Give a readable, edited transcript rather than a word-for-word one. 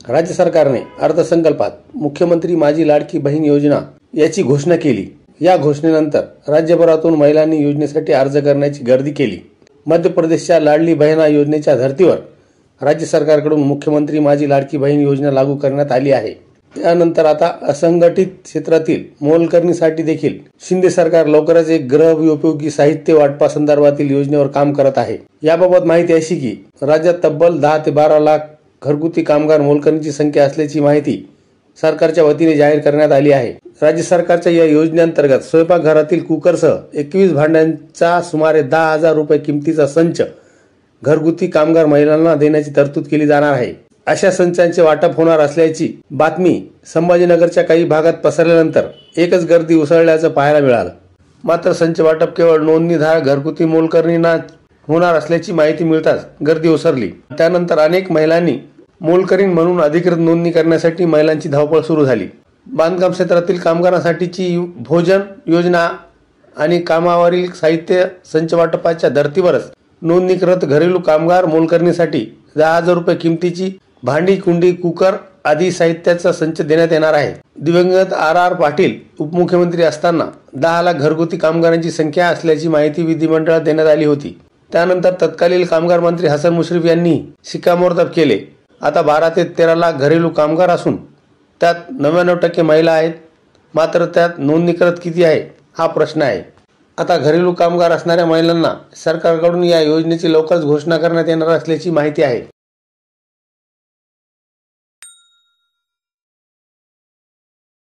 राज्य सरकारने अर्थसंकल्पात मुख्यमंत्री माझी लाडकी बहीण योजना याची घोषणा केली। या घोषणेनंतर राज्यभरातून महिलांनी योजनेसाठी अर्ज करण्याची गर्दी केली। मध्य प्रदेशच्या लाडली बहिणा योजनेच्या धर्तीवर राज्य सरकारकडून मुख्यमंत्री माझी लाडकी बहीण योजना लागू करण्यात आली आहे। त्यानंतर आता असंघटित क्षेत्रातील मोलकरणीसाठी देखील शिंदे सरकार लवकरच एक गृहोपयोगी साहित्य वाटपासंदर्भातील योजनेवर काम करत आहे। याबाबत माहिती अशी की राज्यात तब्बल 10 ते 12 लाख घरगुती कामगार मोलकरणीची संख्या असल्याची माहिती सरकारच्या वतीने जाहीर करण्यात आली आहे। राज्य सरकारच्या या योजनेअंतर्गत स्वयंपाकघरातील कुकरसह 21 भांड्यांचा सुमारे 10,000 रुपये किमतीचा संच घरगुती कामगार महिलांना देण्याची तरतूद केली जाणार आहे। अशा संचांचे वाटप होणार असल्याची बातमी संभाजीनगरच्या काही भागात पसरल्यानंतर एकच गर्दी उसळल्याचं पाहायला मिळालं। मात्र संच वाटप केवळ नोंदणीधारक घरगुती मोलकरणींना होणार असल्याची माहिती मिळताच गर्दी ओसरली। त्यानंतर अनेक महिलांनी मोलकरीण म्हणून अधिकृत नोंदणी करण्यासाठी महिलांची धावपळ सुरू झाली। बांधकाम क्षेत्रातील कामगारांसाठीची भोजन योजना आणि कामावरील साहित्य संच वाटपाच्या धर्तीवरच नोंदणीकृत घरेलू कामगार मोलकरणीसाठी 10,000 रुपये किमतीची भांडी, कुंडी, कुकर आदी साहित्याचा संच देण्यात येणार आहे। दिवंगत आर पाटील उपमुख्यमंत्री असताना 10 लाख घरगुती कामगारांची संख्या असल्याची माहिती विधिमंडळात देण्यात आली होती। त्यानंतर तत्कालीन कामगार मंत्री हसन मुश्रीफ यांनी शिक्कामोर्तब केले। आता 12 ते 13 लाख घरेलू कामगार असून त्यात 99% महिला आहेत। मात्र त्यात नोंदणीकृत किती आहे हा प्रश्न आहे। आता घरेलू कामगार असणाऱ्या महिलांना सरकारकडून या योजनेची लवकरच घोषणा करण्यात येणार असल्याची माहिती आहे।